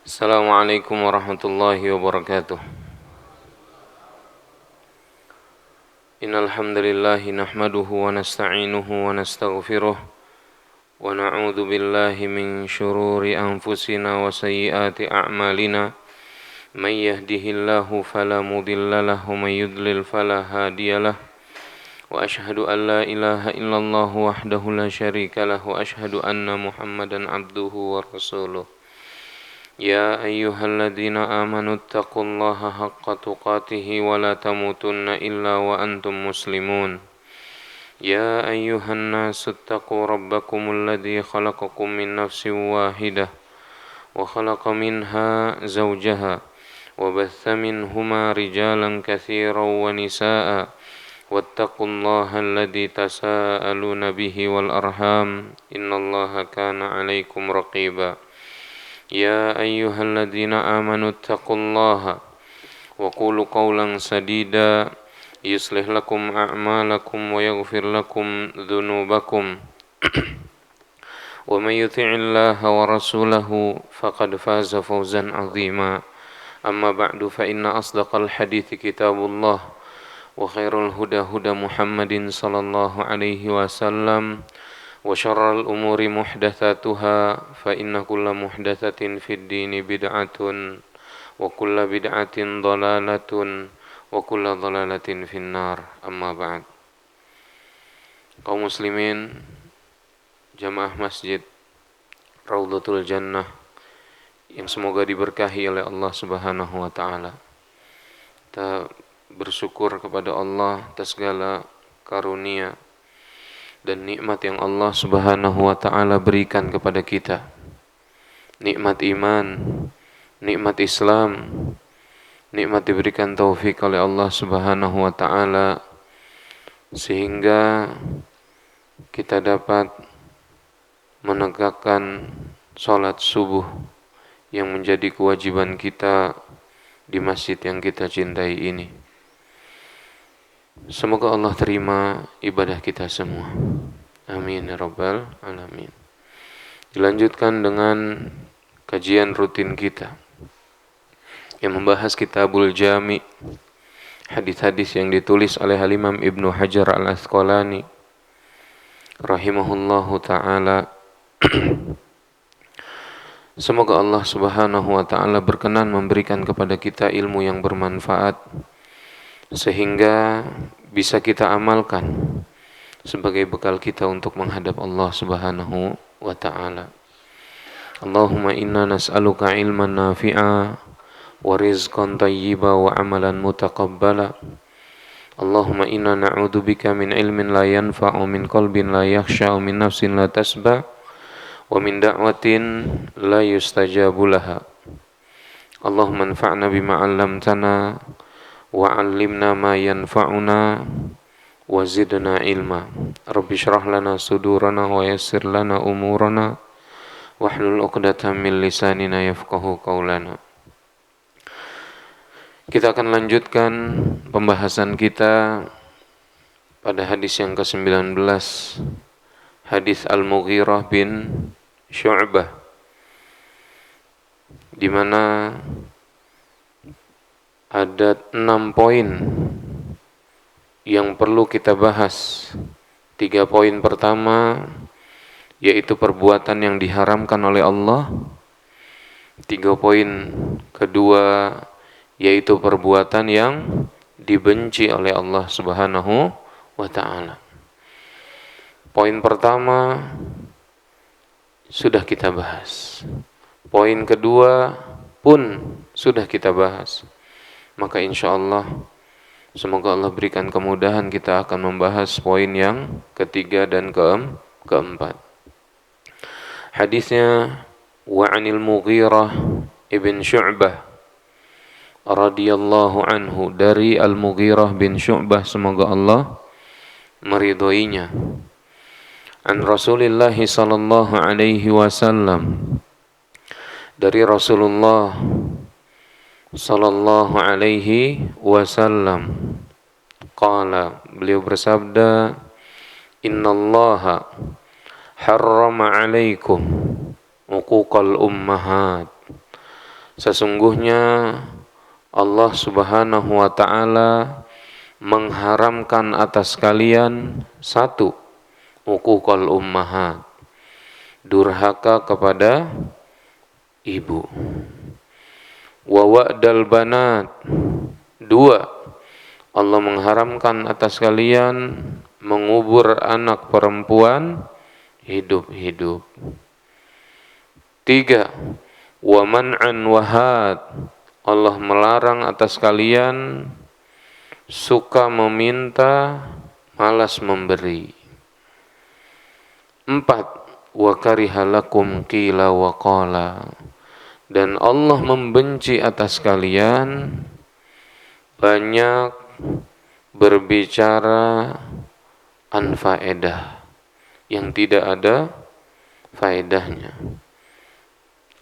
Assalamualaikum warahmatullahi wabarakatuh. Innal hamdalillah nahmaduhu wa nasta'inuhu wa nastaghfiruh wa na'udzu billahi min shururi anfusina wa sayyiati a'malina. May yahdihillahu fala mudilla lahu wa may yudlil fala hadiyalah. Wa asyhadu an la ilaha illallah wahdahu la syarika lahu wa asyhadu anna Muhammadan abduhu wa rasuluh. يا أيها الذين آمنوا اتقوا الله حق تقاته ولا تموتن إلا وأنتم مسلمون يا أيها الناس اتقوا ربكم الذي خلقكم من نفس واحدة وخلق منها زوجها وبث منهما رجالا كثيرا ونساء واتقوا الله الذي تساءلون به والأرحام إن الله كان عليكم رقيبا يا أيها الذين آمنوا اتقوا الله وقولوا قولا سديدا يصلح لكم أعمالكم ويغفر لكم ذنوبكم ومن يطع الله ورسوله فقد فاز فوزا عظيما أما بعد فإن أصدق الحديث كتاب الله وخير الهدى هدى محمد صلى الله عليه وسلم وشر الأمور محدثاتها فإن كل محدثة في الدين بدعة وكل بدعة ضلالة وكل ضلالة في النار أما بعد. Kaum muslimin jamaah masjid Raudhatul Jannah yang semoga diberkahi oleh Allah Subhanahu wa taala. Kita bersyukur kepada Allah atas segala karunia dan nikmat yang Allah Subhanahu wa taala berikan kepada kita. Nikmat iman, nikmat Islam, nikmat diberikan taufik oleh Allah Subhanahu wa taala sehingga kita dapat menegakkan salat subuh yang menjadi kewajiban kita di masjid yang kita cintai ini. Semoga Allah terima ibadah kita semua. Amin ya rabbal alamin. Dilanjutkan dengan kajian rutin kita yang membahas Kitabul Jami', hadis-hadis yang ditulis oleh Imam Ibnu Hajar Al-Asqalani rahimahullahu taala. Semoga Allah Subhanahu wa taala berkenan memberikan kepada kita ilmu yang bermanfaat sehingga bisa kita amalkan sebagai bekal kita untuk menghadap Allah Subhanahu wa taala. Allahumma inna nas'aluka ilman nafi'a wa rizqan thayyiba wa amalan mutaqabbala. Allahumma inna na'udzubika min ilmin la yanfa'u, min qalbin la yakhsha'u, min nafsin la tasba' wa min da'watin la yustajabu laha. Allahumma anfa'na bima 'allamtana wa 'allimna ma yanfa'una wa zidna ilma. Rabbi shrah lana sudurana wa yassir lana umurana wahlul 'uqdatam min lisanina yafqahu qawlana. Kita akan lanjutkan pembahasan kita pada hadis yang ke-19, hadis Al-Mughirah bin Syu'bah, di mana ada 6 poin yang perlu kita bahas. 3 poin pertama yaitu perbuatan yang diharamkan oleh Allah. 3 poin kedua yaitu perbuatan yang dibenci oleh Allah Subhanahu wa taala. Poin pertama sudah kita bahas. Poin kedua pun sudah kita bahas. Maka insya Allah semoga Allah berikan kemudahan, kita akan membahas poin yang ketiga dan keempat. Hadisnya wa 'anil Mughirah ibn Syu'bah radhiyallahu anhu, dari Al-Mughirah bin Syu'bah, semoga Allah meridhoinya. An Rasulillah sallallahu alaihi wasallam, dari Rasulullah sallallahu alaihi wasallam, qala, beliau bersabda, innallaha harrama alaikum uquqal ummahat Sesungguhnya Allah Subhanahu wa taala mengharamkan atas kalian satu, uquqal ummahat, durhaka kepada ibu. Wa wa'dal banat, dua, Allah mengharamkan atas kalian mengubur anak perempuan hidup-hidup. Tiga, wa man'an wahad, Allah melarang atas kalian suka meminta, malas memberi. Empat, wa karihalakum qila wa qala, dan Allah membenci atas kalian banyak berbicara anfaedah yang tidak ada faedahnya,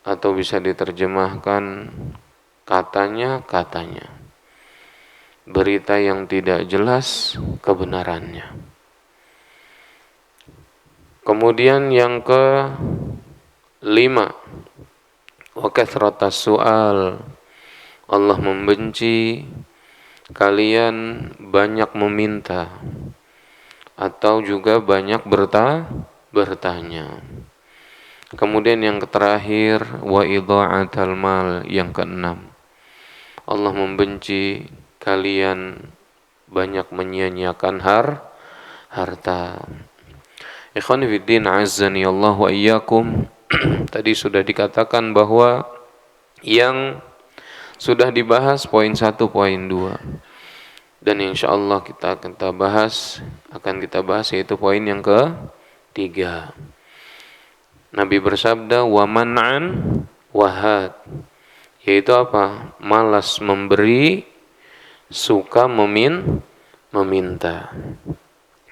atau bisa diterjemahkan katanya, berita yang tidak jelas kebenarannya. Kemudian yang ke-5, wa kathratas su'al, Allah membenci kalian banyak meminta atau juga banyak bertanya. Kemudian yang terakhir, wa idha'atal mal, yang keenam, Allah membenci kalian banyak menyia-nyiakan harta. Ikhwani fiddin, azzani Allah wa iyyakum. Tadi sudah dikatakan bahwa yang sudah dibahas poin 1, poin 2. Dan insyaallah akan kita bahas yaitu poin yang ke-3. Nabi bersabda, wa man'an wahad, yaitu apa? Malas memberi, suka meminta.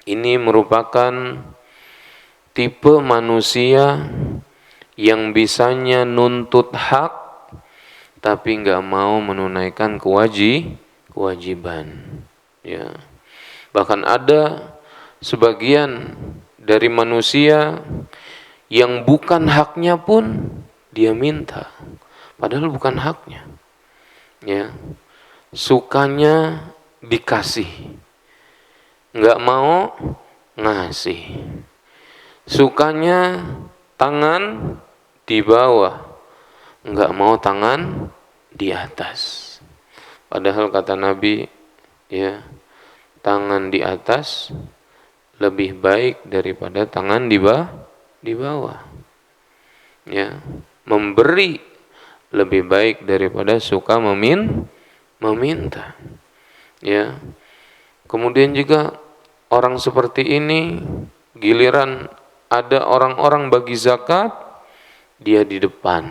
Ini merupakan tipe manusia yang bisanya nuntut hak tapi nggak mau menunaikan kewajiban. Ya. Bahkan ada sebagian dari manusia yang bukan haknya pun dia minta, padahal bukan haknya. Ya. Sukanya dikasih, nggak mau ngasih. Sukanya tangan di bawah, nggak mau tangan di atas. Padahal kata Nabi, ya, tangan di atas lebih baik daripada tangan di bawah. Ya, memberi lebih baik daripada suka meminta. Ya. Kemudian juga orang seperti ini, giliran ada orang-orang bagi zakat, dia di depan.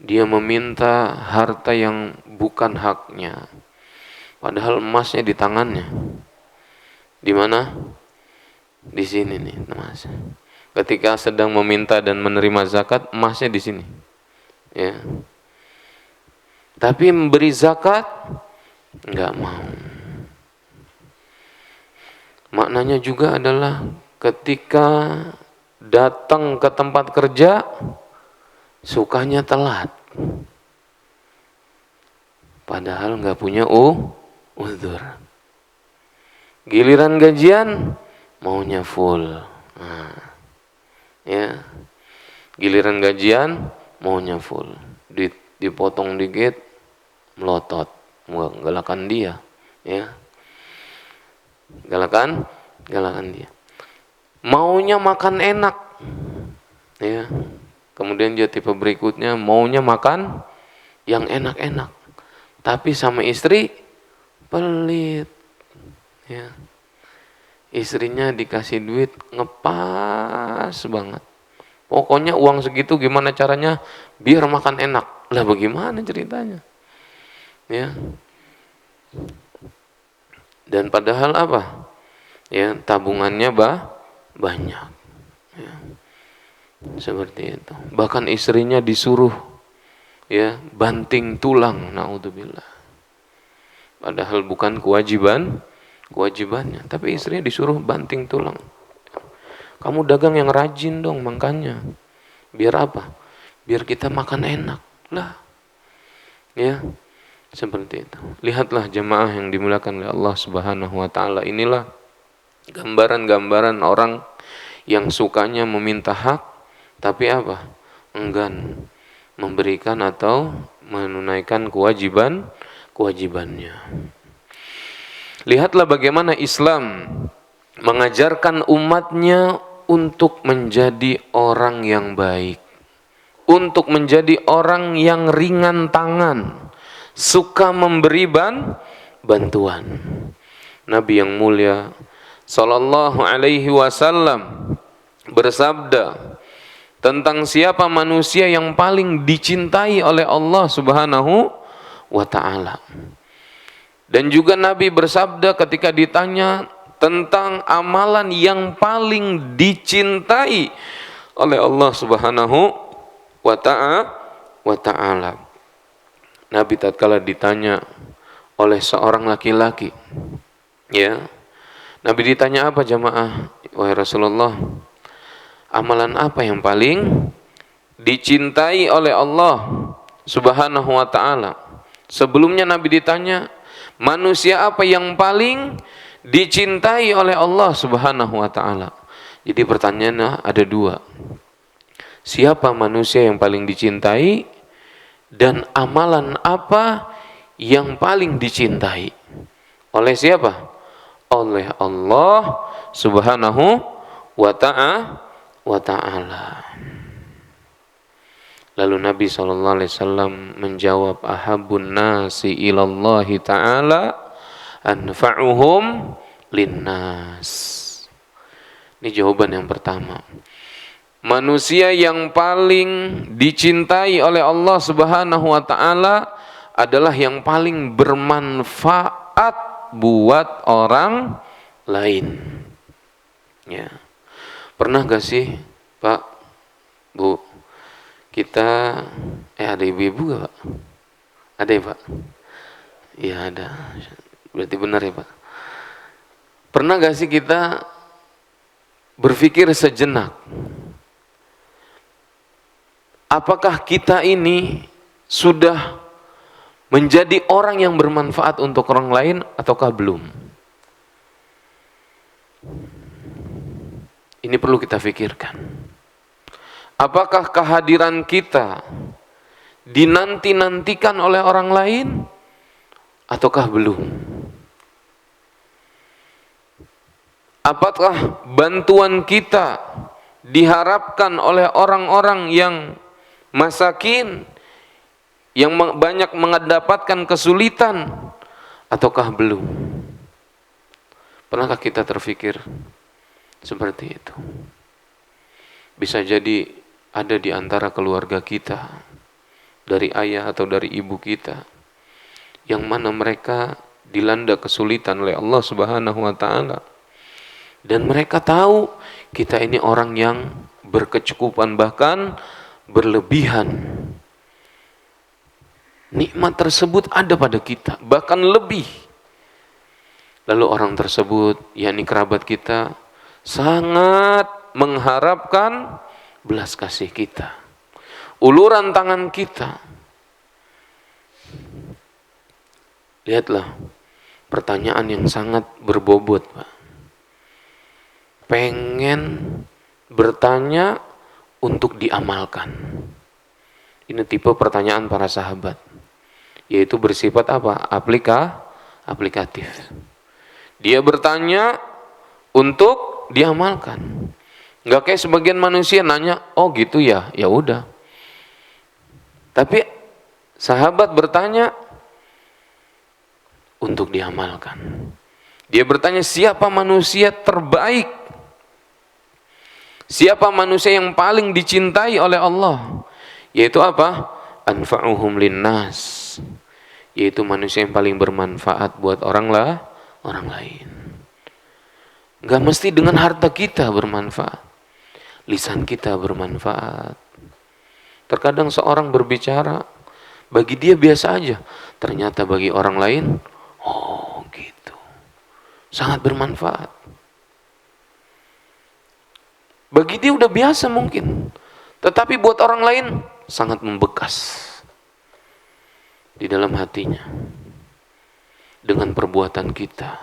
Dia meminta harta yang bukan haknya. Padahal emasnya di tangannya. Di mana? Di sini nih emas. Ketika sedang meminta dan menerima zakat, emasnya di sini. Ya. Tapi memberi zakat enggak mau. Maknanya juga adalah ketika datang ke tempat kerja, sukanya telat. Padahal nggak punya uzur. Giliran gajian, maunya full. Nah, ya. Giliran gajian, maunya full. Dipotong dikit, melotot. Galakan dia. Ya. Galakan dia. Maunya makan enak. Ya. Kemudian dia tipe berikutnya maunya makan yang enak-enak. Tapi sama istri pelit. Ya. Istrinya dikasih duit ngepas banget. Pokoknya uang segitu gimana caranya biar makan enak. Lah bagaimana ceritanya? Ya. Dan padahal apa? Ya, tabungannya banyak. Ya. Seperti itu. Bahkan istrinya disuruh ya banting tulang, naudzubillah. Padahal bukan kewajibannya, tapi istrinya disuruh banting tulang. Kamu dagang yang rajin dong, makanya. Biar apa? Biar kita makan enak. Lah, Ya, seperti itu. Lihatlah jemaah yang dimuliakan oleh Allah Subhanahu wa taala. Inilah gambaran-gambaran orang yang sukanya meminta hak tapi apa? Enggan memberikan atau menunaikan kewajibannya. Lihatlah bagaimana Islam mengajarkan umatnya untuk menjadi orang yang baik, untuk menjadi orang yang ringan tangan, suka memberi bantuan. Nabi yang mulia sallallahu alaihi wasallam bersabda tentang siapa manusia yang paling dicintai oleh Allah Subhanahu wa taala. Dan juga Nabi bersabda ketika ditanya tentang amalan yang paling dicintai oleh Allah Subhanahu wa ta'ala. Nabi tatkala ditanya oleh seorang laki-laki, ya. Nabi ditanya apa jamaah? Wahai Rasulullah, amalan apa yang paling dicintai oleh Allah Subhanahu wa ta'ala? Sebelumnya Nabi ditanya, manusia apa yang paling dicintai oleh Allah Subhanahu wa ta'ala? Jadi pertanyaannya ada dua. Siapa manusia yang paling dicintai dan amalan apa yang paling dicintai? Oleh siapa? Oleh Allah Subhanahu wa ta'ala. Lalu Nabi SAW menjawab, ahabun nasi ilallahi ta'ala anfa'uhum linnas. Ini jawaban yang pertama. Manusia yang paling dicintai oleh Allah Subhanahu wa taala adalah yang paling bermanfaat buat orang lain. Ya. Pernah gak sih, Pak, Bu, kita ada ibu-ibu gak, Pak? Ada ya, Pak? Iya, ada. Berarti benar ya, Pak? Pernah gak sih kita berpikir sejenak, apakah kita ini sudah menjadi orang yang bermanfaat untuk orang lain ataukah belum? Ini perlu kita pikirkan. Apakah kehadiran kita dinanti-nantikan oleh orang lain ataukah belum? Apakah bantuan kita diharapkan oleh orang-orang yang masakin, yang banyak mendapatkan kesulitan, ataukah belum? Pernahkah kita terfikir seperti itu? Bisa jadi ada di antara keluarga kita, dari ayah atau dari ibu kita, yang mana mereka dilanda kesulitan oleh Allah Subhanahu wa ta'ala. Dan mereka tahu kita ini orang yang berkecukupan, bahkan berlebihan. Nikmat tersebut ada pada kita, bahkan lebih. Lalu orang tersebut, yakni kerabat kita, sangat mengharapkan belas kasih kita, uluran tangan kita. Lihatlah, pertanyaan yang sangat berbobot, Pak. Pengen bertanya untuk diamalkan. Ini tipe pertanyaan para sahabat, yaitu bersifat apa? Aplikatif. Dia bertanya untuk diamalkan. Enggak kayak sebagian manusia nanya, oh gitu ya, ya udah. Tapi sahabat bertanya untuk diamalkan. Dia bertanya, siapa manusia terbaik? Siapa manusia yang paling dicintai oleh Allah? Yaitu apa? Anfa'uhum linnas. Yaitu manusia yang paling bermanfaat buat orang lain. Gak mesti dengan harta kita bermanfaat. Lisan kita bermanfaat. Terkadang seorang berbicara, bagi dia biasa aja. Ternyata bagi orang lain, oh gitu. Sangat bermanfaat. Bagi dia udah biasa mungkin, tetapi buat orang lain sangat membekas. di dalam hatinya dengan perbuatan kita.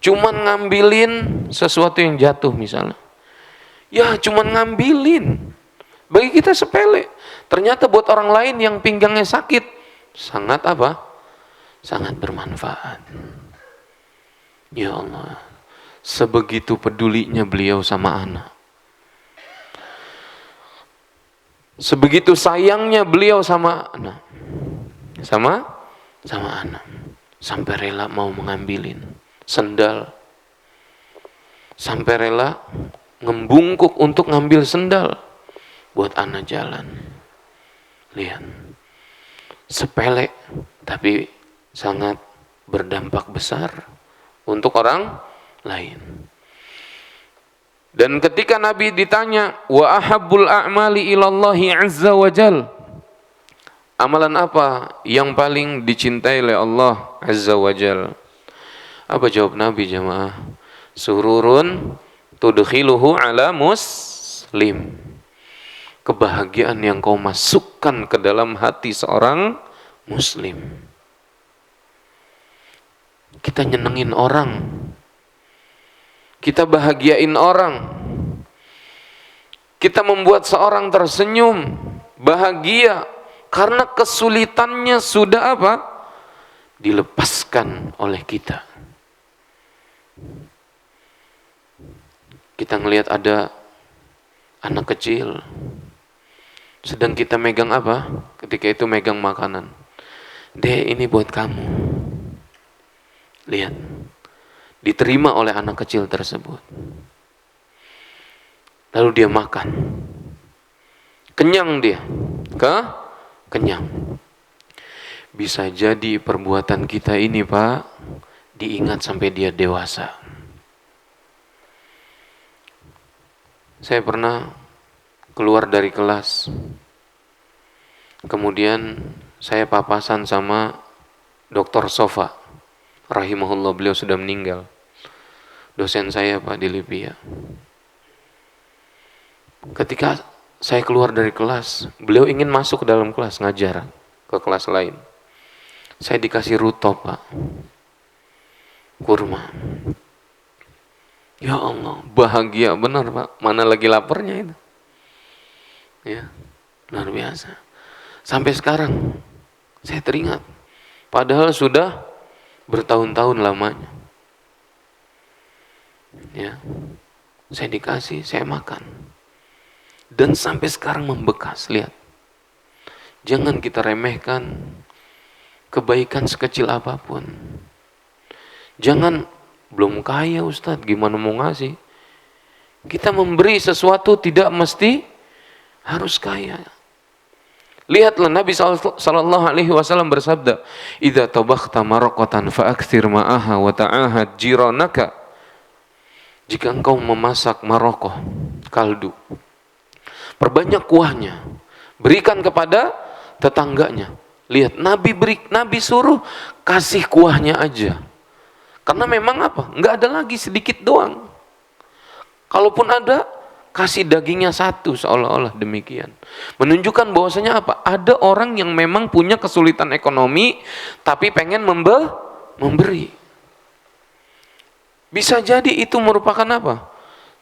Cuman ngambilin sesuatu yang jatuh misalnya. Ya, cuman ngambilin. Bagi kita sepele. Ternyata buat orang lain yang pinggangnya sakit, sangat apa? Sangat bermanfaat. Ya Allah, sebegitu pedulinya beliau sama anak. Sebegitu sayangnya beliau sama anak. Sama anak. Sampai rela mau mengambilin sendal. Sampai rela ngembungkuk untuk ngambil sendal buat anak jalan. Lihat. Sepele tapi sangat berdampak besar untuk orang lain. Dan ketika Nabi ditanya, wa ahabbul a'mali ilallahi azza wa jal, amalan apa yang paling dicintai oleh Allah azza wa jal? Apa jawab Nabi jamaah? Sururun tudkhiluhu ala muslim. Kebahagiaan yang kau masukkan ke dalam hati seorang muslim. Kita nyenengin orang, kita bahagiain orang, kita membuat seorang tersenyum, bahagia, karena kesulitannya sudah apa? Dilepaskan oleh kita. Kita ngelihat ada anak kecil, sedang kita megang apa? Ketika itu megang makanan. Dek, ini buat kamu. Lihat, diterima oleh anak kecil tersebut. Lalu dia makan. Kenyang dia. Kenyang. Bisa jadi perbuatan kita ini, Pak, diingat sampai dia dewasa. Saya pernah keluar dari kelas. Kemudian saya papasan sama Dr. Sofa. Rahimahullah, beliau sudah meninggal. Dosen saya, Pak, di Libya. Ketika saya keluar dari kelas, beliau ingin masuk ke dalam kelas, ngajar ke kelas lain. Saya dikasih rutop, Pak. Kurma. Ya Allah, bahagia benar, Pak. Mana lagi laparnya itu. Ya, luar biasa. Sampai sekarang saya teringat. Padahal sudah bertahun-tahun lamanya. Ya. Saya dikasih, saya makan. Dan sampai sekarang membekas, lihat. Jangan kita remehkan kebaikan sekecil apapun. Jangan, belum kaya Ustadz, gimana mau ngasih? Kita memberi sesuatu tidak mesti harus kaya. Lihatlah Nabi sallallahu alaihi wasallam bersabda, "Idza tabakhta maraqatan fa'aktsir ma'aha wa ta'ahad jiranaka." Jika engkau memasak marokoh, kaldu, perbanyak kuahnya, berikan kepada tetangganya. Lihat, Nabi suruh kasih kuahnya aja. Karena memang apa? Enggak ada lagi, sedikit doang. Kalaupun ada, kasih dagingnya satu, seolah-olah demikian. Menunjukkan bahwasanya apa? Ada orang yang memang punya kesulitan ekonomi, tapi pengen memberi. Bisa jadi itu merupakan apa?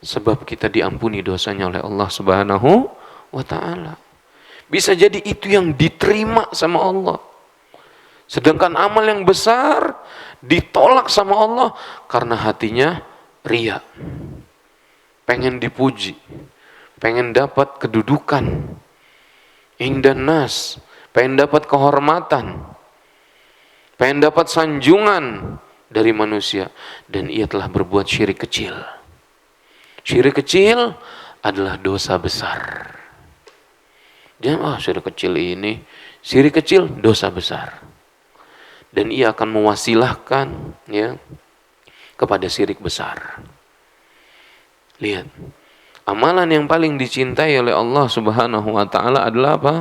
Sebab kita diampuni dosanya oleh Allah Subhanahu wa ta'ala. Bisa jadi itu yang diterima sama Allah. Sedangkan amal yang besar ditolak sama Allah karena hatinya riya. Pengen dipuji, pengen dapat kedudukan, indan nas, pengen dapat kehormatan, pengen dapat sanjungan dari manusia, dan ia telah berbuat syirik kecil. Syirik kecil adalah dosa besar. Jangan, syirik kecil ini, syirik kecil dosa besar. Dan ia akan mewasilahkan ya kepada syirik besar. Lihat, amalan yang paling dicintai oleh Allah Subhanahu wa ta'ala adalah apa?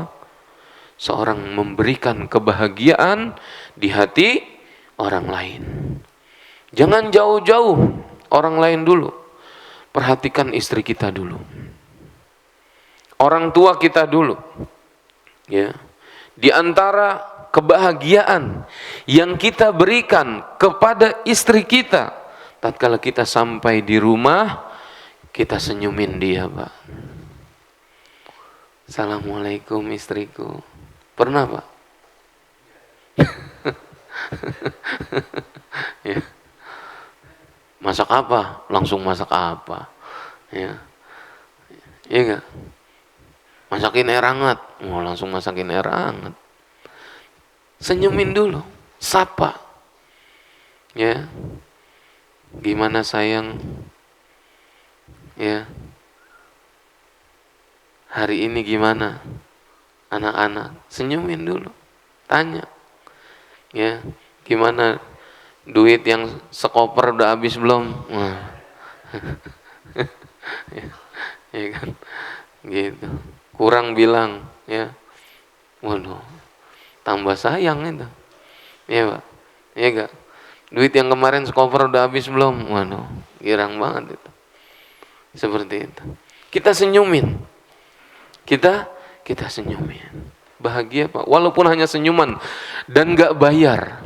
Seorang memberikan kebahagiaan di hati orang lain. Jangan jauh-jauh orang lain dulu. Perhatikan istri kita dulu. Orang tua kita dulu. Ya. Di antara kebahagiaan yang kita berikan kepada istri kita, tatkala kita sampai di rumah, kita senyumin dia, Pak. Assalamualaikum istriku. Pernah, Pak? Ya. Masak apa? Langsung masak apa? Ya. Iya enggak? Masakin air hangat. Oh, langsung masakin air hangat. Senyumin dulu, sapa. Ya. Gimana sayang? Ya. Hari ini gimana? Anak-anak, senyumin dulu. Tanya. Ya, gimana duit yang sekoper udah habis belum? Wah. Ya kan? Gitu. Kurang bilang, ya. Waduh. Tambah sayang itu. Iya, Pak. Iya enggak? Duit yang kemarin sekoper udah habis belum? Waduh, girang banget itu. Seperti itu. Kita senyumin. Kita senyumin. Bahagia, Pak. Walaupun hanya senyuman dan enggak bayar.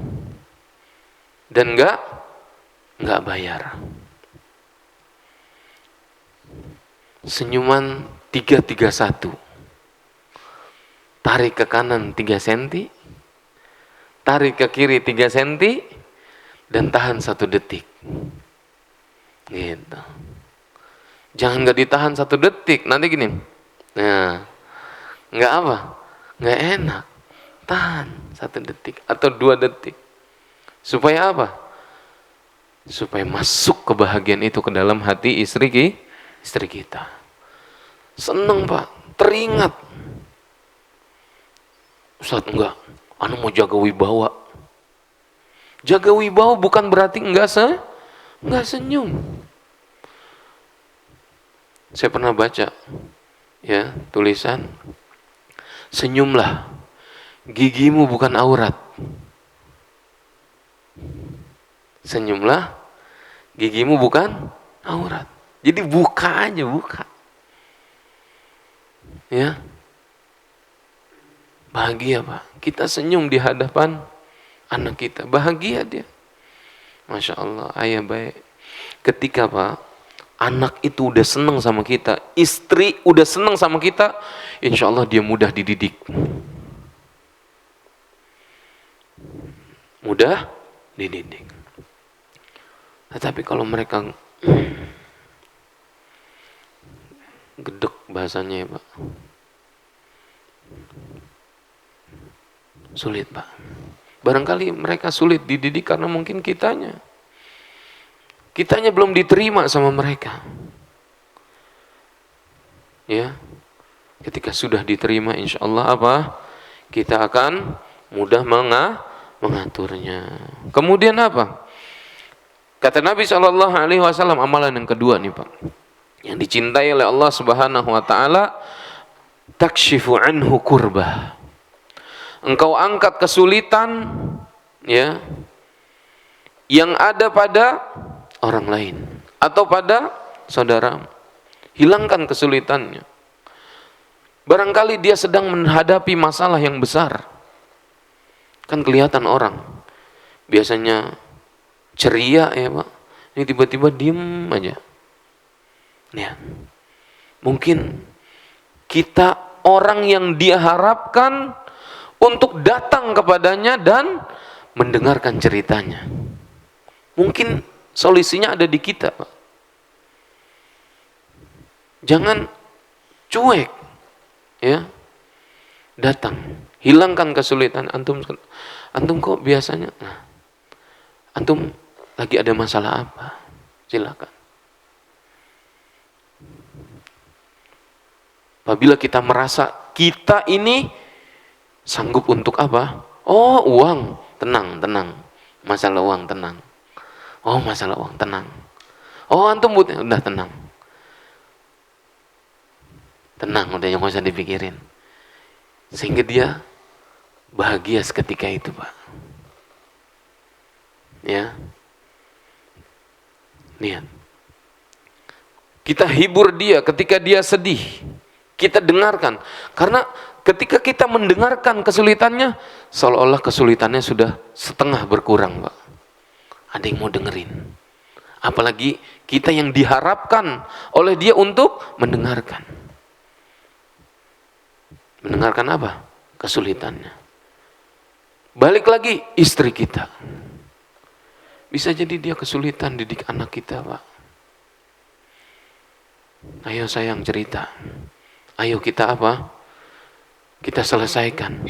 Dan enggak bayar. Senyuman 331. Tarik ke kanan 3 cm, tarik ke kiri 3 cm, dan tahan 1 detik. Gitu. Jangan nggak ditahan 1 detik, nanti gini. Nah, nggak apa? Nggak enak. Tahan 1 detik atau 2 detik. Supaya apa? Supaya masuk kebahagiaan itu ke dalam hati istri kita. Seneng, Pak, teringat. Ustaz, enggak, anu mau jaga wibawa. Jaga wibawa bukan berarti enggak senyum. Saya pernah baca, ya, tulisan, senyumlah, gigimu bukan aurat. Senyumlah, gigimu bukan aurat. Jadi buka aja, buka. Ya. Bahagia, Pak. Kita senyum di hadapan anak kita. Bahagia dia. Masya Allah, ayah baik. Ketika, Pak, anak itu udah seneng sama kita, istri udah seneng sama kita, insya Allah dia mudah dididik. Mudah dididik. Tetapi kalau mereka gedek bahasanya, ya, Pak, sulit, Pak. Barangkali mereka sulit dididik karena mungkin kitanya belum diterima sama mereka. Ya, ketika sudah diterima, insya Allah apa? Kita akan mudah mengaturnya. Kemudian apa? Kata Nabi SAW, amalan yang kedua nih, Pak, yang dicintai oleh Allah Subhanahu Wa Taala, takshifu anhu kurbah. Engkau angkat kesulitan, ya, yang ada pada orang lain atau pada saudara. Hilangkan kesulitannya. Barangkali dia sedang menghadapi masalah yang besar. Kan kelihatan orang biasanya ceria, ya, Pak. Ini tiba-tiba diem aja. Ya. Mungkin kita orang yang dia harapkan untuk datang kepadanya dan mendengarkan ceritanya. Mungkin solusinya ada di kita, Pak. Jangan cuek, ya. Datang, hilangkan kesulitan antum. Antum kok biasanya, nah, antum lagi ada masalah apa? Silakan. Apabila kita merasa kita ini sanggup untuk apa? Oh, uang, tenang. Masalah uang, tenang. Oh, masalah uang, tenang. Oh, antum butuh, udah tenang. Tenang, udah jangan usah dipikirin. Sehingga dia bahagia seketika itu, Pak. Ya. Lihat. Kita hibur dia ketika dia sedih. Kita dengarkan. Karena ketika kita mendengarkan kesulitannya, seolah-olah kesulitannya sudah setengah berkurang, Pak. Ada yang mau dengerin. Apalagi kita yang diharapkan oleh dia untuk mendengarkan. Mendengarkan apa? Kesulitannya. Balik lagi, istri kita. Bisa jadi dia kesulitan didik anak kita, Pak. Ayo sayang cerita. Ayo kita apa? Kita selesaikan.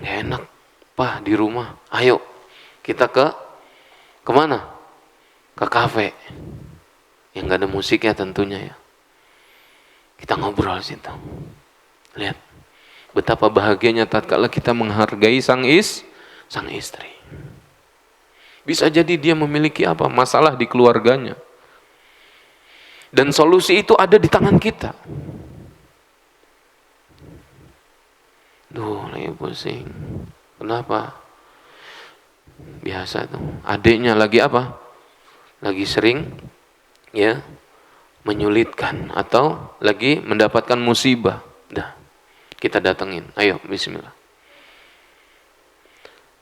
Gak enak, Pak, di rumah. Ayo kita kemana? Ke kafe. Yang gak ada musiknya tentunya ya. Kita ngobrol situ. Lihat betapa bahagianya tatkala kita menghargai sang istri. Bisa jadi dia memiliki apa? Masalah di keluarganya. Dan solusi itu ada di tangan kita. Duh, lagi pusing. Kenapa? Biasa tuh. Adiknya lagi apa? Lagi sering ya menyulitkan atau lagi mendapatkan musibah. Dah, kita datengin. Ayo, bismillah.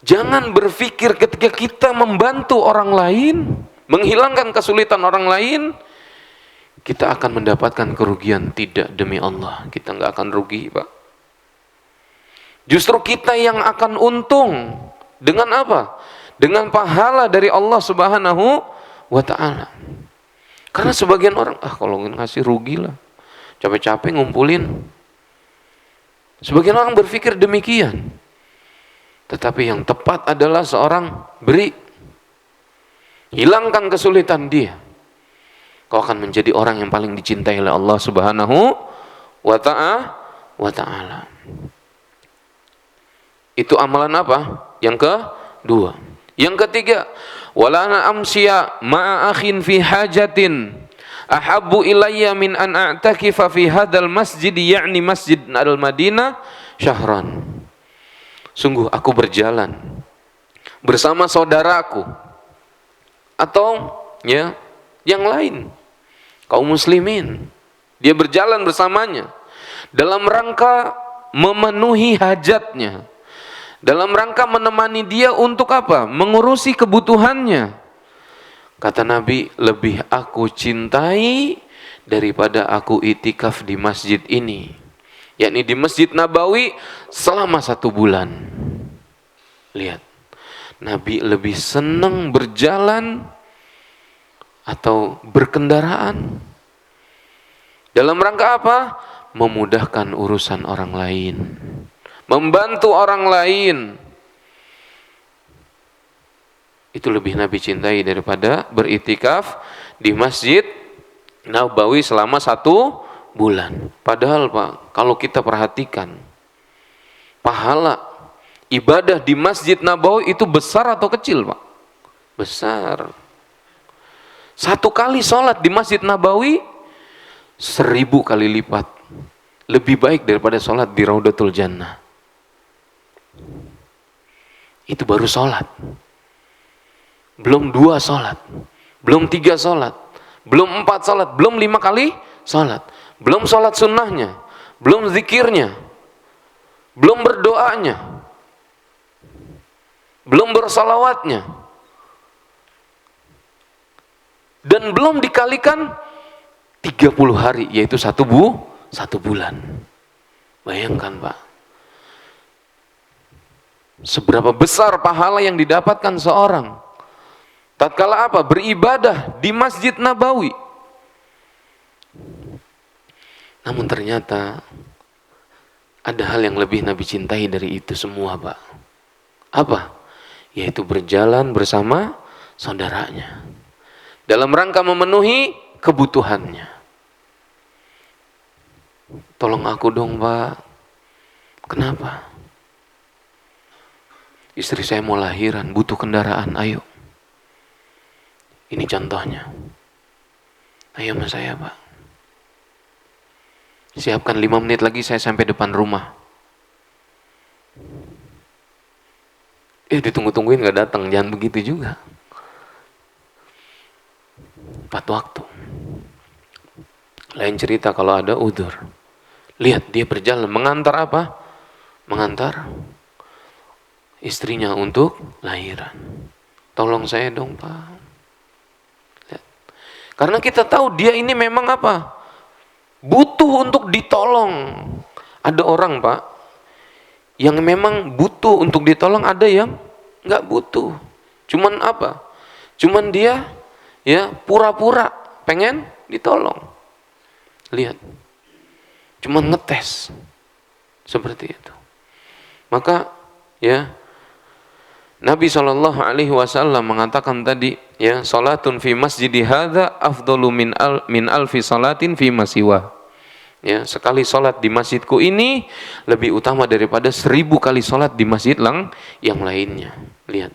Jangan berpikir ketika kita membantu orang lain, menghilangkan kesulitan orang lain, kita akan mendapatkan kerugian. Tidak, demi Allah, kita nggak akan rugi, Pak. Justru kita yang akan untung. Dengan apa? Dengan pahala dari Allah Subhanahu wa ta'ala. Karena sebagian orang, kalau ngasih rugi lah. Capek-capek ngumpulin. Sebagian orang berpikir demikian. Tetapi yang tepat adalah seorang beri. Hilangkan kesulitan dia. Kau akan menjadi orang yang paling dicintai oleh Allah Subhanahu wa ta'ala. Itu amalan apa? Yang kedua. Yang ketiga, wala amsiya ma'a akhin fi hajatin ahabbu ilayya min an a'takifa fi hadzal masjid, yakni Masjid Al-Madinah syahran. Sungguh aku berjalan bersama saudaraku atau ya yang lain, kaum muslimin. Dia berjalan bersamanya dalam rangka memenuhi hajatnya, dalam rangka menemani dia untuk apa? Mengurusi kebutuhannya. Kata Nabi, lebih aku cintai daripada aku itikaf di masjid ini, yakni di Masjid Nabawi selama 1 bulan. Lihat, Nabi lebih senang berjalan atau berkendaraan dalam rangka apa? Memudahkan urusan orang lain, membantu orang lain. Itu lebih Nabi cintai daripada beritikaf di Masjid Nabawi selama 1 bulan. Padahal Pak, kalau kita perhatikan, pahala ibadah di Masjid Nabawi itu besar atau kecil, Pak? Besar. 1 kali sholat di Masjid Nabawi 1000 kali lipat lebih baik daripada sholat di Raudatul Jannah. Itu baru sholat. Belum 2 sholat, belum 3 sholat, belum 4 sholat, belum 5 kali sholat, belum sholat sunnahnya, belum zikirnya, belum berdoanya, belum bersalawatnya, dan belum dikalikan 30 hari, yaitu 1 bulan. Bayangkan Pak, seberapa besar pahala yang didapatkan seorang tatkala apa? Beribadah di Masjid Nabawi. Namun ternyata ada hal yang lebih Nabi cintai dari itu semua, Pak. Apa? Yaitu berjalan bersama saudaranya dalam rangka memenuhi kebutuhannya. Tolong aku dong, Pak. Kenapa? Istri saya mau lahiran, butuh kendaraan, ayo. Ini contohnya. Ayo mas saya, Pak. Siapkan 5 menit lagi saya sampai depan rumah. Ditunggu-tungguin gak datang, jangan begitu juga. 4 waktu. Lain cerita kalau ada udzur. Lihat, dia berjalan mengantar apa? Mengantar istrinya untuk lahiran. Tolong saya dong, Pak. Lihat. Karena kita tahu dia ini memang apa? Butuh untuk ditolong. Ada orang, Pak, yang memang butuh untuk ditolong, ada yang nggak butuh. Cuman apa? Cuman dia ya pura-pura pengen ditolong. Lihat. Cuman ngetes. Seperti itu. Maka ya Nabi SAW mengatakan tadi, ya, salatun fi masjidi hadza afdalu min alfi salatin fi masiwa. Ya, sekali salat di masjidku ini lebih utama daripada 1000 kali salat di masjid yang lainnya. Lihat.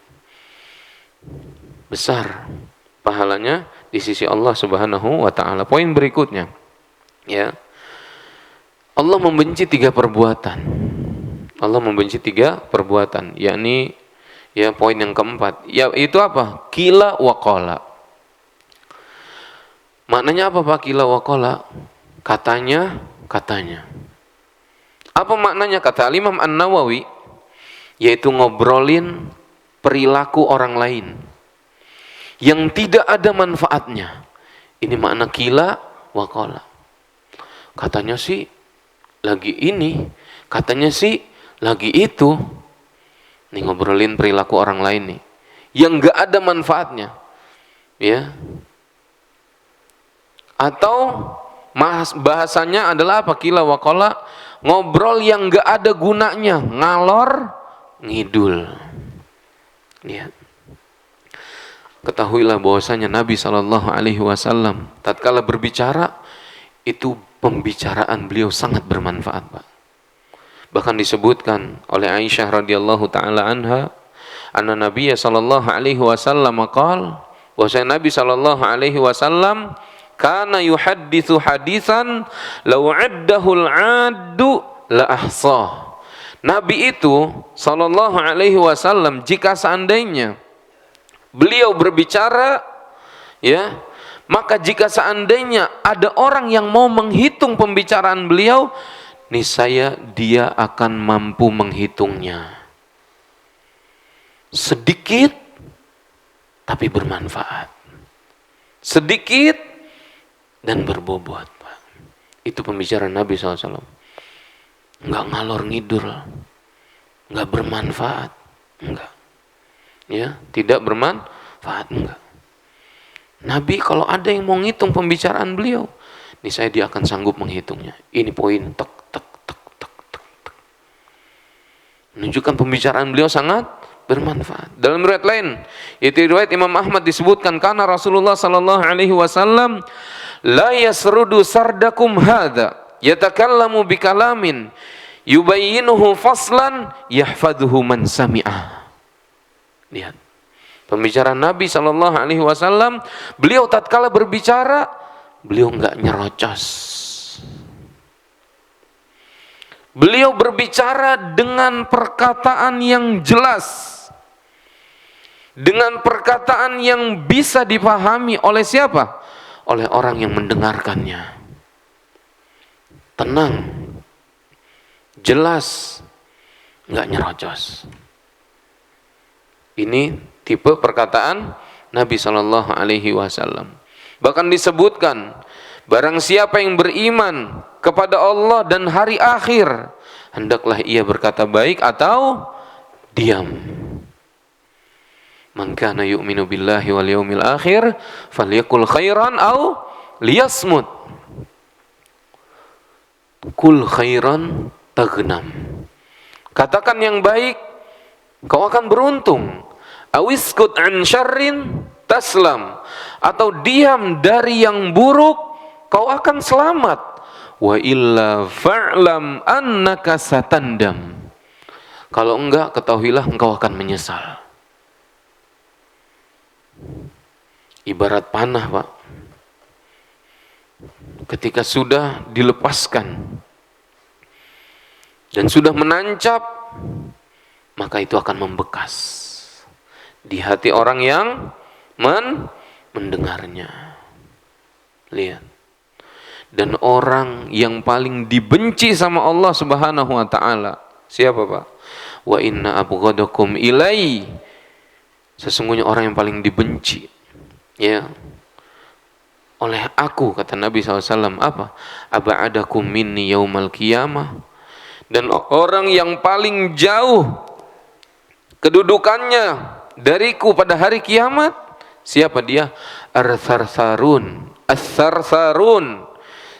Besar pahalanya di sisi Allah Subhanahu wa taala. Poin berikutnya, ya. Allah membenci 3 perbuatan. Allah membenci 3 perbuatan, yakni ya poin yang keempat, ya itu apa? Qila wa qala. Maknanya apa, Pak? Qila wa qala? Katanya. Apa maknanya? Kata Imam An-Nawawi, yaitu ngobrolin perilaku orang lain yang tidak ada manfaatnya. Ini makna qila wa qala. Katanya sih lagi ini, katanya sih lagi itu. Nih ngobrolin perilaku orang lain nih yang gak ada manfaatnya, ya. Atau bahasanya adalah apa? Qila wa qala, ngobrol yang gak ada gunanya, ngalor ngidul. Lihat. Ketahuilah bahwasanya Nabi SAW tatkala berbicara, itu pembicaraan beliau sangat bermanfaat, Pak. Bahkan disebutkan oleh Aisyah radhiyallahu taala anha, anna Nabiya sallallahu alaihi wasallam qaal, bahwasanya Nabi sallallahu alaihi wasallam kana yuhadditsu hadisan law addahu al-'addu la ahsah. Nabi itu sallallahu alaihi wasallam, jika seandainya beliau berbicara, ya, maka jika seandainya ada orang yang mau menghitung pembicaraan beliau, niscaya dia akan mampu menghitungnya. Sedikit tapi bermanfaat. Sedikit dan berbobot, Pak. Itu pembicaraan Nabi SAW. Enggak ngalor ngidul, enggak bermanfaat, enggak. Ya, tidak bermanfaat, enggak. Nabi kalau ada yang mau ngitung pembicaraan beliau, niscaya dia akan sanggup menghitungnya. Ini poin, tek. Menunjukkan pembicaraan beliau sangat bermanfaat. Dalam riwayat lain, yaitu riwayat Imam Ahmad, disebutkan karena Rasulullah sallallahu alaihi wasallam la yasrudu sardakum hadza yatakallamu bikalamin yubayyinuhu faslan yahfaduhu man sami'ah. Lihat. Pembicaraan Nabi sallallahu alaihi wasallam, beliau tatkala berbicara, beliau enggak nyerocos. Beliau berbicara dengan perkataan yang jelas, dengan perkataan yang bisa dipahami oleh siapa? Oleh orang yang mendengarkannya. Tenang, jelas, nggak nyerocos. Ini tipe perkataan Nabi Shallallahu Alaihi Wasallam. Bahkan disebutkan, barang siapa yang beriman kepada Allah dan hari akhir, hendaklah ia berkata baik atau diam. Man kana yu'minu billahi wal yaumil akhir falyakul khairan aw liyasmut. Kul khairan taghnam. Katakan yang baik, kau akan beruntung. Awiskut an syarrin taslam. Atau diam dari yang buruk, kau akan selamat. Wa illa fa'lam annaka satandam. Kalau enggak, ketahuilah engkau akan menyesal. Ibarat panah, Pak. Ketika sudah dilepaskan dan sudah menancap, maka itu akan membekas di hati orang yang mendengarnya. Lihat. Dan orang yang paling dibenci sama Allah Subhanahu wa taala, siapa, Pak? Wa inna abghadakum ilai, sesungguhnya orang yang paling dibenci, ya, oleh aku, kata Nabi SAW, apa? Aba'adakum minni yaumal qiyamah, dan orang yang paling jauh kedudukannya dariku pada hari kiamat, siapa dia? As-sarsarun. As-sarsarun.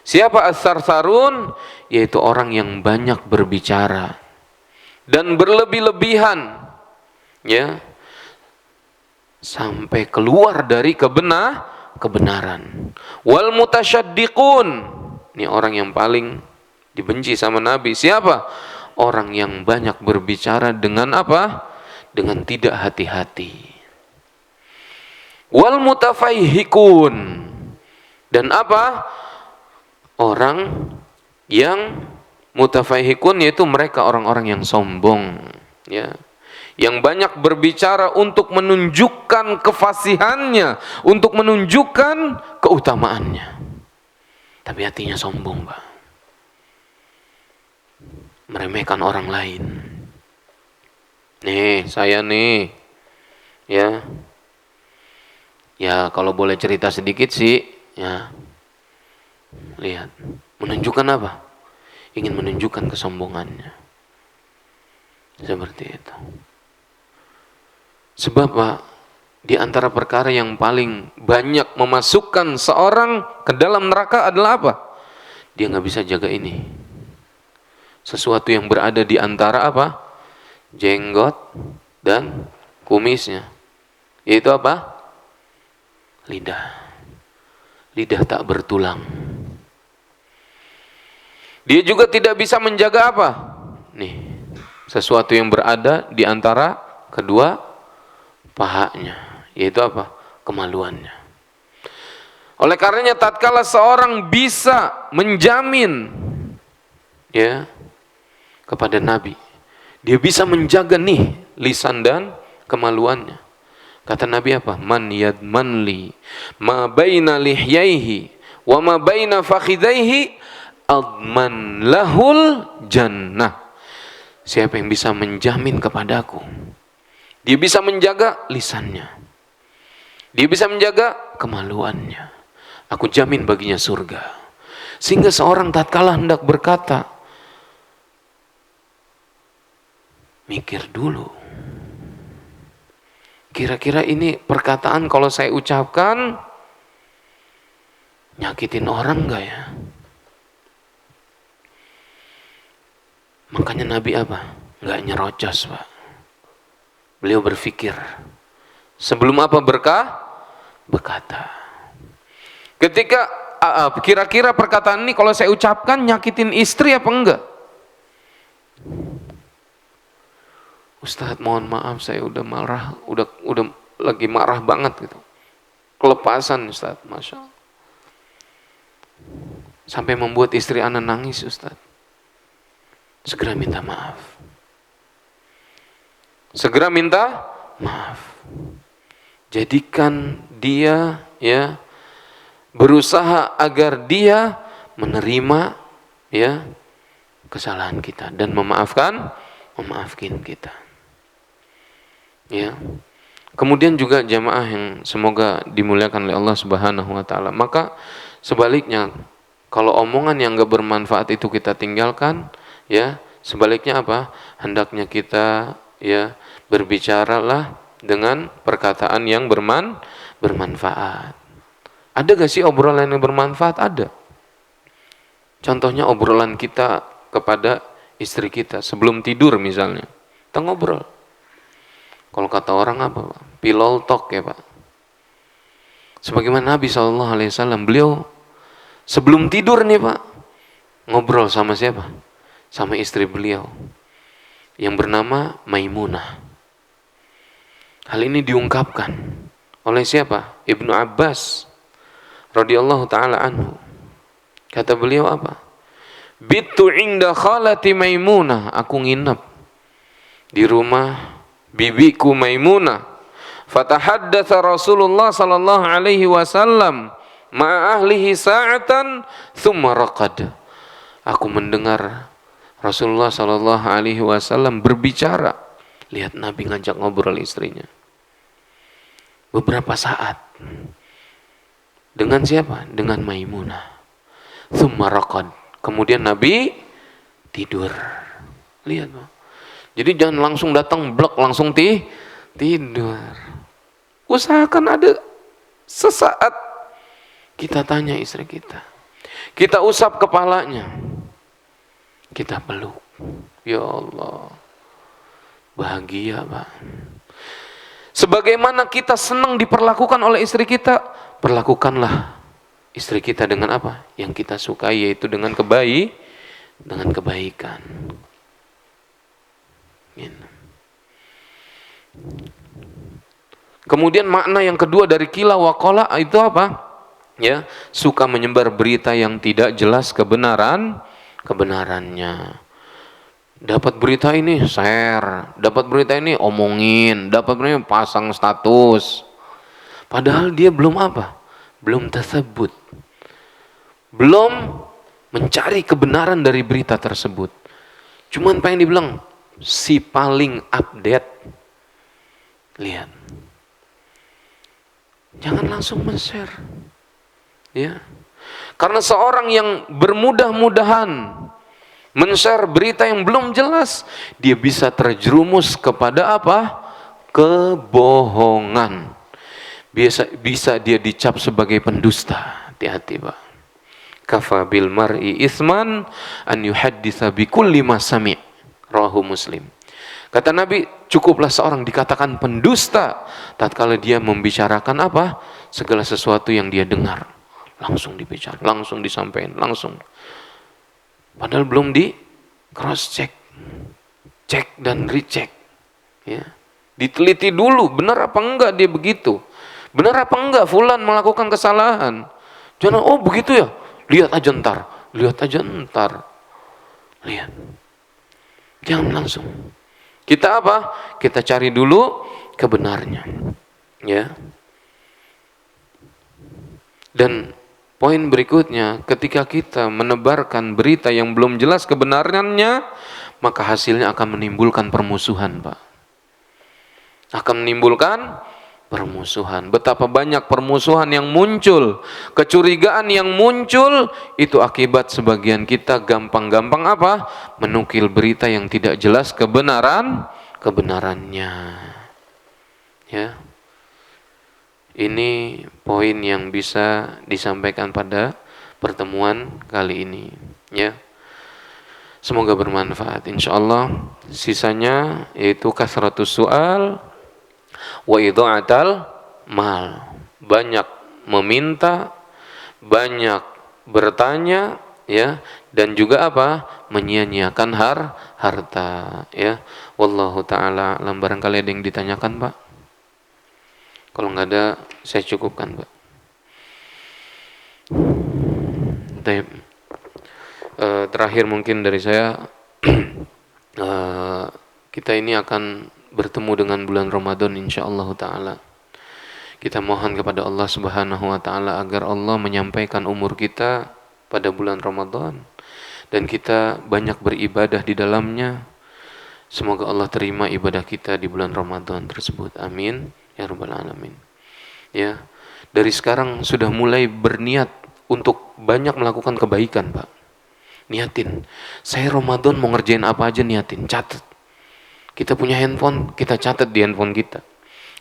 Siapa as-sarsarun? Yaitu orang yang banyak berbicara dan berlebih-lebihan, ya, sampai keluar dari kebenaran. Wal mutasyaddiqun, ini orang yang paling dibenci sama Nabi. Siapa? Orang yang banyak berbicara dengan apa? Dengan tidak hati-hati. Wal mutafaihikun, dan apa? Orang yang mutafaihikun, yaitu mereka orang-orang yang sombong, ya, yang banyak berbicara untuk menunjukkan kefasihannya, untuk menunjukkan keutamaannya, tapi hatinya sombong, Pak. Meremehkan orang lain. Nih, saya nih, ya, kalau boleh cerita sedikit sih, ya, lihat, menunjukkan apa? Ingin menunjukkan kesombongannya, seperti itu. Sebab, Pak, di antara perkara yang paling banyak memasukkan seorang ke dalam neraka adalah apa? Dia nggak bisa jaga ini. Sesuatu yang berada di antara apa? Jenggot dan kumisnya. Yaitu apa? Lidah. Lidah tak bertulang. Dia juga tidak bisa menjaga apa? Nih, sesuatu yang berada di antara kedua pahanya, yaitu apa? Kemaluannya. Oleh karenanya tatkala seorang bisa menjamin, ya, kepada Nabi, dia bisa menjaga nih lisan dan kemaluannya. Kata Nabi apa? Man yadman li ma baina lihyaihi wa ma baina fakhidaihi adman lahul jannah. Siapa yang bisa menjamin kepadaku, dia bisa menjaga lisannya, dia bisa menjaga kemaluannya, aku jamin baginya surga. Sehingga seorang tatkala hendak berkata, mikir dulu, kira-kira ini perkataan kalau saya ucapkan nyakitin orang enggak ya? Makanya Nabi apa? Enggak nyerocos, Pak. Beliau berpikir sebelum apa berkata. Ketika kira-kira perkataan ini kalau saya ucapkan nyakitin istri apa enggak? Ustadz, mohon maaf, saya udah marah, udah lagi marah banget gitu. Kelepasan, Ustadz, Masya Allah. Sampai membuat istri ana nangis, Ustadz. Segera minta maaf. Segera minta maaf. Jadikan dia, ya, berusaha agar dia menerima, ya, kesalahan kita dan memaafkan kita. Ya. Kemudian juga jamaah yang semoga dimuliakan oleh Allah Subhanahu wa taala. Maka sebaliknya, kalau omongan yang enggak bermanfaat itu kita tinggalkan, ya, sebaliknya apa? Hendaknya kita, ya, berbicaralah dengan perkataan yang bermanfaat. Ada gak sih obrolan yang bermanfaat? Ada. Contohnya obrolan kita kepada istri kita sebelum tidur misalnya. Kita ngobrol. Kalau kata orang apa, Pak? Pillow talk, ya, Pak. Sebagaimana Nabi SAW, beliau sebelum tidur nih, Pak, ngobrol sama siapa? Sama istri beliau yang bernama Maimunah. Hal ini diungkapkan oleh siapa? Ibnu Abbas radhiyallahu taala anhu. Kata beliau apa? Bittu inda khalati Maimunah, aku nginep di rumah bibiku Maimunah. Fatahaddatsa Rasulullah sallallahu alaihi wasallam ma'a ahlihi sa'atan thumma raqad. Aku mendengar Rasulullah sallallahu alaihi wasallam berbicara. Lihat Nabi ngajak ngobrol istrinya. Beberapa saat. Dengan siapa? Dengan Maimunah. Thumma raqad. Kemudian Nabi tidur. Lihat, Pak. Jadi jangan langsung datang blok langsung tidur. Usahakan ada sesaat kita tanya istri kita. Kita usap kepalanya. Kita peluk. Ya Allah. Bahagia, Pak. Sebagaimana kita senang diperlakukan oleh istri kita, perlakukanlah istri kita dengan apa? Yang kita sukai, yaitu dengan kebaikan. Kemudian makna yang kedua dari kila wa qala itu apa? Ya, suka menyebar berita yang tidak jelas kebenarannya. Dapat berita ini share, dapat berita ini omongin, dapat berita ini pasang status. Padahal dia belum apa? Belum tersebut. Belum mencari kebenaran dari berita tersebut. Cuman pengen dibilang si paling update. Lihat. Jangan langsung men-share. Ya. Karena seorang yang bermudah-mudahan men-share berita yang belum jelas, dia bisa terjerumus kepada apa? Kebohongan. Bisa dia dicap sebagai pendusta. Hati-hati, Pak. Kafa bil mar'i isman an yuhadditsa bi kulli ma sami'. Rawahu Muslim. Kata Nabi, cukuplah seorang dikatakan pendusta tatkala dia membicarakan apa? Segala sesuatu yang dia dengar. Langsung dibicara, langsung disampaikan, langsung. Padahal belum di cross check, cek dan recheck, ya. Diteliti dulu, benar apa enggak dia begitu, benar apa enggak fulan melakukan kesalahan. Jangan oh begitu ya, lihat aja ntar, lihat. Jangan langsung. Kita apa? Kita cari dulu kebenarnya, ya. Dan poin berikutnya, ketika kita menebarkan berita yang belum jelas kebenarannya, maka hasilnya akan menimbulkan permusuhan, Pak. Akan menimbulkan permusuhan. Betapa banyak permusuhan yang muncul, kecurigaan yang muncul, itu akibat sebagian kita gampang-gampang apa? Menukil berita yang tidak jelas kebenarannya. Ya. Ini poin yang bisa disampaikan pada pertemuan kali ini, ya. Semoga bermanfaat insyaallah. Sisanya yaitu kasratus su'al wa idha'atal mal. Banyak meminta, banyak bertanya, ya, dan juga apa? Menyia-nyiakan harta, ya. Wallahu taala alam. Barangkali ada yang ditanyakan, Pak? Kalau nggak ada, saya cukupkan, Pak. Terakhir mungkin dari saya, kita ini akan bertemu dengan bulan Ramadan insyaallah taala. Kita mohon kepada Allah Subhanahu wa taala agar Allah menyampaikan umur kita pada bulan Ramadan dan kita banyak beribadah di dalamnya. Semoga Allah terima ibadah kita di bulan Ramadan tersebut. Amin. Ya Rabbal Alamin. Ya, dari sekarang sudah mulai berniat untuk banyak melakukan kebaikan, Pak. Niatin, saya Ramadan mau ngerjain apa aja, niatin, catat. Kita punya handphone, kita catat di handphone kita.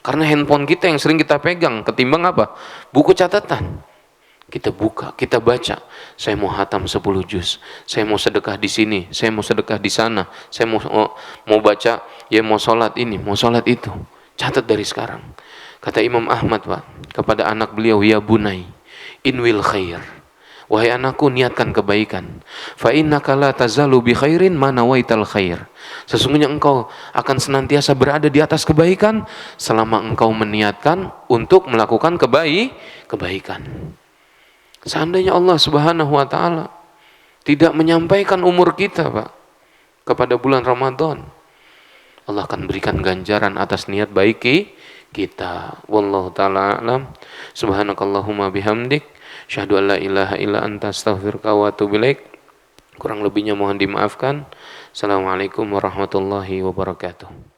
Karena handphone kita yang sering kita pegang, ketimbang apa? Buku catatan. Kita buka, kita baca. Saya mau hatam 10 juz. Saya mau sedekah di sini, saya mau sedekah di sana. Saya mau baca, ya mau sholat ini, mau sholat itu. Catat dari sekarang. Kata Imam Ahmad, Pak, kepada anak beliau, ya bunai, inwil khair. Wahai anakku, niatkan kebaikan. Fa innaka la tazalu bi khairin ma nawaital khair. Sesungguhnya engkau akan senantiasa berada di atas kebaikan selama engkau meniatkan untuk melakukan kebaikan. Seandainya Allah Subhanahu wa taala tidak menyampaikan umur kita, Pak, kepada bulan Ramadan, Allah akan berikan ganjaran atas niat baik kita. Wallahu taala alam. Subhanakallahumma bihamdik, Asyhadu an la ilaha illa anta astaghfiruka wa atubu ilaik. Kurang lebihnya mohon dimaafkan. Assalamualaikum warahmatullahi wabarakatuh.